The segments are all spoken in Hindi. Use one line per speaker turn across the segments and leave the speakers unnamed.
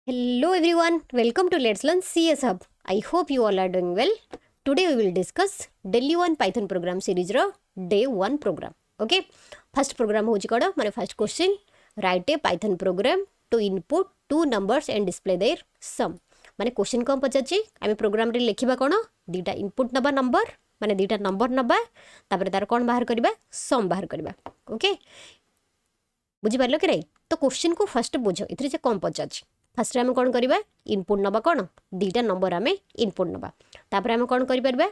Hello everyone, welcome to Let's Learn CS Hub. I hope you all are doing well. Today we will discuss Delhi 1 Python program series ro day 1 program. Okay, first program hochi koda mane first question, write a Python program to input two numbers and display their sum. माने क्वेश्चन कौन पचाची आम प्रोग्राम रे लिखा कौन दीटा इनपुट नबा नंबर माने दीटा नंबर नबा तापर तार कौन बाहर करबा सम बाहर करबा. ओके बुझी पारलो कि नहीं. तो क्वेश्चन को फर्स्ट बुझ इथरे जे कौन पचाची फास्ट आम कौन करवा इनपुट नवा कौन दीटा नंबर आम इनपुट नवा तापर आम कौन करें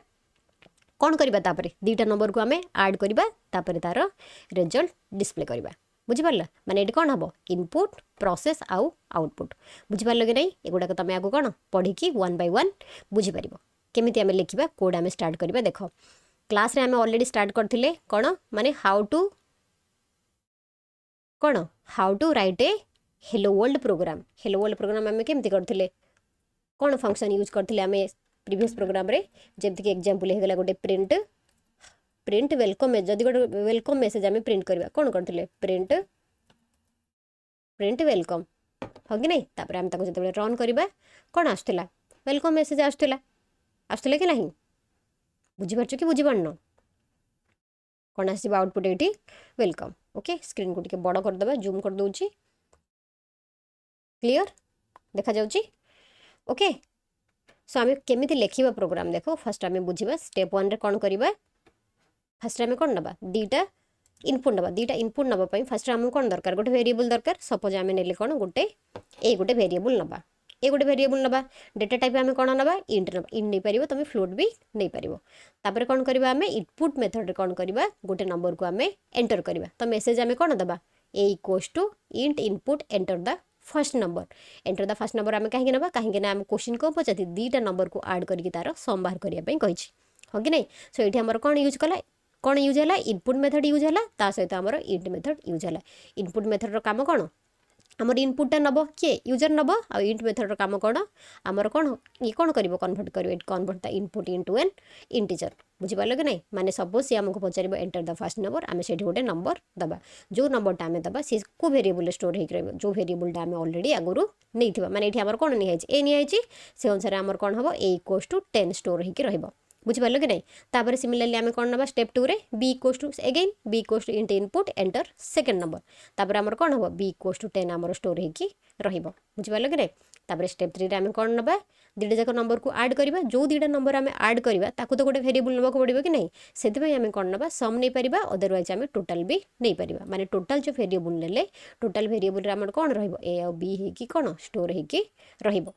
कौन करवा दीटा नंबर को आम आड करवा तार रिजल्ट डिस्प्ले करवा. बुझीपार माने ये कौन हम इनपुट प्रोसेस आउ आउटपुट. बुझीपार कि नहीं एगुड़ाक तुम आगे कौन पढ़ी वन बाय वन बुझीपार केमी आम लिखा कोड आम स्टार्ट करवा. देख क्लास आम ऑलरेडी स्टार्ट करते कौन माने how to write a hello world program आम केमती करते कौन फंक्शन यूज करते आम प्रीवियस प्रोग्राम रे जमती कि एग्जांपल होगला गोटे प्रिंट वेलकम जदि गोटे वेलकम मेसेज आम प्रिंट करवा कौन करते प्रिंट वेलकम हाँ कि नहीं. तापर आम जो रन करवा कौन आसला वेलकम मेसेज आसला कि नहीं बुझीपार कि बुझीपारन कौन आस आउटपुट ये वेलकम. ओके स्क्रीन को टिके बड़ करदे जूम कर दूची क्लियर देखा जाउची. ओके सो आम केमी लिखा प्रोग्राम देखो फर्स्ट आम बुझा स्टेप वन रे कौन करवा फर्स्ट आम कौन नवा दीटा इनपुट नापी फर्स्ट आम कौन दरकार गोटे वेरिएबल दरकार. सपोज आम ने कौन गोटे वेरिएबल नवा गोटे वेरिएबल नवा डेटा टाइप आम कौन नवा इंट नहीं पार तुम फ्लोट भी नहीं पार. तापर कौन करवा आम इनपुट मेथड कौन करवा गोटे नंबर को आम एंटर करवा. तो मेसेज आम कौन दबा a equals to int input enter the first number आम कहीं ना कहीं आम क्वेश्चन को पचार दीटा नंबर को आड करके तार सम बाहर करने कही हाँ कि नहीं. सो ये आम कौन यूज कला कौन यूज है इनपुट मेथड यूज है सहित आमर इंट मेथड यूज है. इनपुट मेथड काम कौन आमर इनपुटा नब किए यूजर नब आ इंट मेथड काम कौन आमर कौन ये कौन कर convert the input into an integer. बुझीपार कि नहीं माने सपोज सी आमको पचार एंटर द फर्स्ट नंबर आम से गोटे नंबर दबा जो नंबरटा आम दबा सी को वेरिएबल स्टोर हो रहा जो वेरिएबलटा आम ऑलरेडी आगुरी नहीं माने ये आमर कौन नहीं ए नहीं से अनुसार आमर कौन हम ए इक्वल्स टू 10 स्टोर हो बुझीपार कि नहीं. तापर सिमिलरली आम कौन ना स्टेप 2 रे B equals to again B equals to int input enter second number तापर आमर कौन हम बी इक्वल्स टू 10 आमर स्टोर हो बुझीपार कि नहीं. तापर स्टेप 3 रे आम कौन ना दीटा जाक नंबर को आड करवा जो दीटा नंबर आम आड करवा ताको तो गोटे वेरिएबल नवा पड़ो कि नहीं से आम कौन ना सम नहीं पार अदरवाइज आम टोटाल भी नहीं पार माने टोटाल जो वेरिएबल ने टोटाल वेरिएबल आम कौन रे आ बी हो कौन स्टोर हो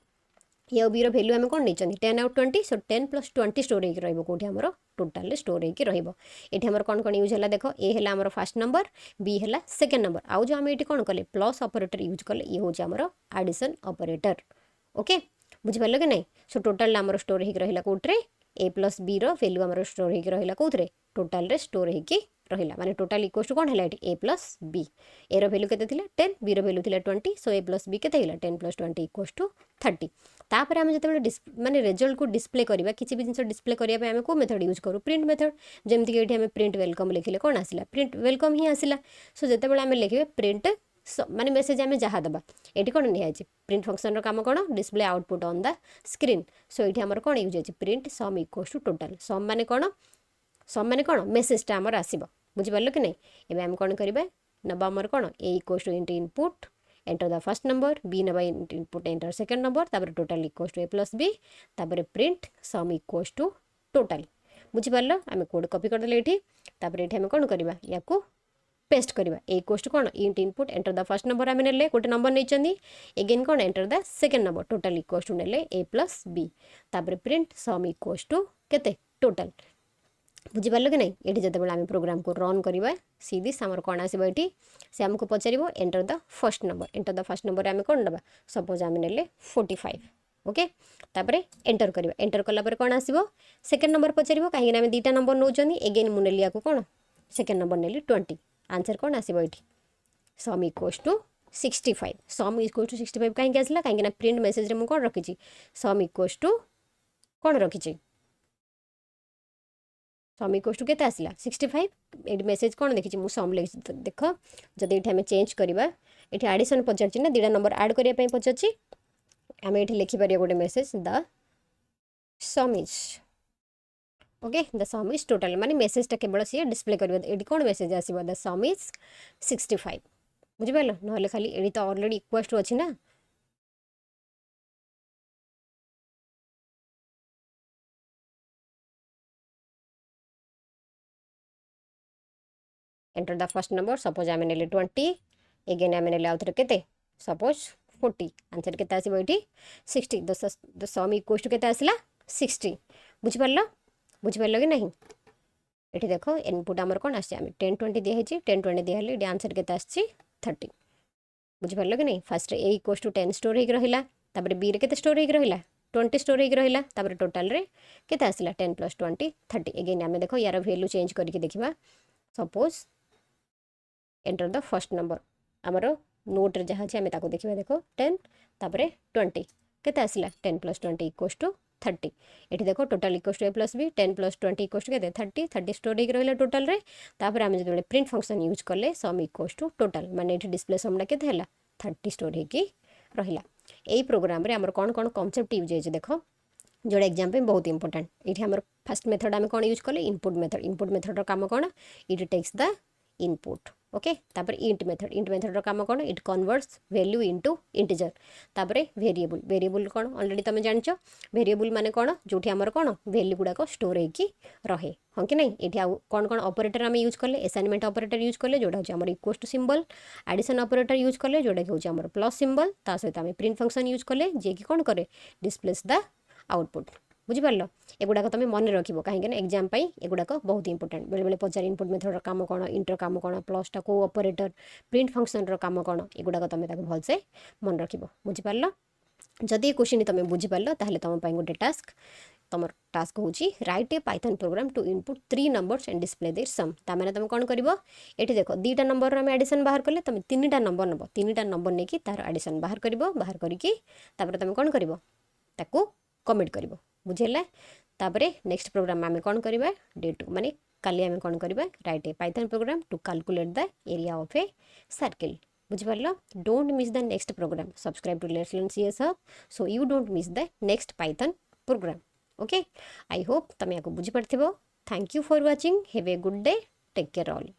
ए और बी रैल्यू आम कौन नहीं 10 आउ 20 सो 10 + 20 स्टोर हो कौटी आमर टोटाल स्टोर होमर कौन कौन यूज है देख ए है आमर फर्स्ट नंबर बी है सेकेंड नंबर आउ जो आम ये कौन कले प्लस ऑपरेटर यूज कले ये हूँ आमर एडिशन ऑपरेटर. ओके बुझीपार कि नहीं. सो टोटाल आमर स्टोर हो रहा कौटे ए प्लस बी रैल्यू आमर स्टोर हो रहा कौटे टोटाल स्टोर हो रहा माने टोटाल इक्वल्स टू कौन है ए प्लस बी ए रैल्यू के 10 बी रैल्यू 20 सो ए प्लस बी के 10 + 20 इक्वल्स टू 30. तापर आम जो माने रिजल्ट को डिस्प्ले करवा किसी भी जिन डिस्प्ले करने आम को मेथड यूज करूँ प्रिंट मेथड जमीक ये आम प्रिंट वेलकम लिखिले कौन आसला प्रिंट वेलकम ही आसला. सो जिते आम लिखे प्रिंट माने मेसेज आम जहाँ दबा ये कौन निहाई प्रिंट फंक्शन काम कौन display output on the screen. So ये आम कौन यूज है print sum equals to total sum माने कौन मेसेजटा आमर आसब. बुझीपार कि नहीं. एवं आम कौन करवा नबा आमर कौन a equals to int input enter the first number b नबा इनपुट एंटर सेकेंड नंबर तापर total equals to A plus B तापर print sum equals to total. बुझीपार आम कोड कॉपी करदे ये आम कौन करवा या पेस्ट करवा ए इक्वल्स टू कौन int input enter the first number आम ने गोटे नंबर नहीं एगेन कौन enter the second number total equals to ने ए प्लस बी तापर प्रिंट सम इक्वल्स टू केते टोटाल. बुझीपार कि नहीं. ये जो आम प्रोग्राम को रन करवा सीधी आमर कौन आसो ये से आमको पचार एंटर द फर्स्ट नंबर आम कौन दबा सपोज आम ने 45. ओके तापर एंटर करवा एंटर कलापर कौन आसो सेकेंड नंबर पचार कहीं आम दीटा नंबर नौ एगेन मुझे को कौन सेकेंड नंबर नेली 20 आंसर कौन आसो ये sum equals to 65 sum equals to 65 कहीं आसला कहीं प्रिंट मेसेज में कौन रखी सम इक्वल्स टू कौन रखी सम इक्वल्स टू के आसला 65 ये मेसेज कौन देखी मुझे सम लिखी देख जब ये आम चेंज करवा ये आडिशन पचार ना दीटा नंबर आड करने पचार आम ये लिखिपर गोटे message the some is okay the some is total माने मेसेजटा केवल सी डिस्प्ले कर ये कौन मेसेज आसो द सम इज 65 बुझिपार ना खाली ये तो अलरेडी इक्वल टू अच्छी ना enter the first number suppose आम ने 20 एगेन आम ने आउ थे सपोज 40 आंसर के ये 60 द सम इक्वल टू के आसला 60 बुझिपार बुझिपार कि नहीं ये देख इनपुट आमर कौन आम 10 20 दिखाई 10 20 दिखाई आंसर के 30 बुझिपार कि नहीं first A equal to 10 store हो रहा तापर बी रे के स्टोर हो रहा 20 स्टोर हो रहा तापर टोटाल रे के आसला 10 + 20 30 एगेन आम देख यार भैल्यू चेंज करके देखा suppose enter the first number आमर नोट रे जहाँ अच्छे आम देखा देख 10 तापर 20 के आसला 10 + 20 इक्वल टू 30 ये देख total equal to A plus B 10 + 20 equal to के 30 30 स्टोर हो रहा टोटाल रे तापर आम जो प्रिंट फंक्शन यूज कले सम इक्वल टू टोटाल माने ये डिस्प्ले समटा के 30 स्टोर होगी रहा यही प्रोग्राम रे आमर कौन कौन कॉन्सेप्ट यूज है देख जोड़ा एग्जाम पे बहुत इंपोर्टेंट ये आम फर्स्ट मेथड आम कौन यूज कले इनपुट मेथड काम कौन it takes the input okay तापर इंट मेथड काम कौन it converts value into integer तापर वेरिएबल कौन ऑलरेडी तुम जान वेरिएबल माने कौन जो आमर कौन वैल्यू गुड़ाक स्टोर होगी रहे हाँ कि नहीं ये कौन कौन ऑपरेटर आम यूज कले असाइनमेंट ऑपरेटर यूज कले जोड़ा हूँ आम equal to symbol addition operator use कले जोड़ा हूँ आम प्लस सिंबल ता सहित आम प्रिंट फंक्शन यूज कले जे कि कौन करे डिस्प्लेस द आउटपुट बुझिपार एगुड़ाक तुम मन रख कहीं एग्जाम एगुड़ाक बहुत इंपोर्टेंट बेले बेले पचार इनपुट मेथड काम कौन इंटर काम कौन प्लसटा को ऑपरेटर प्रिंट फंक्शन काम कौन एगुड़ाक तुम भलसे मन रख बुझिपार जदि क्वेश्चन तुम बुझिपार ताहले तुम गोटे टास्क तुम टास्क हूँ write a Python program to input 3 numbers and display their sum ताने तुम कौन कर ये देख 2टा नंबर आम एडिशन बाहर कले तुम 3टा नंबर नब 3टा नंबर नहीं कि तार एडिशन बाहर कर बाहर करके तुम कौन कर कमेंट कर बुझेला तापर नेक्स्ट प्रोग्राम आम कौन करवा डे 2 माने काली आम कौन करवा write a Python program to calculate the area of a circle बुझिपार don't miss the next program subscribe to let's learn CS hub so you don't miss the next Python program okay I hope तुम या बुझीपार thank you for watching have a good day take care all.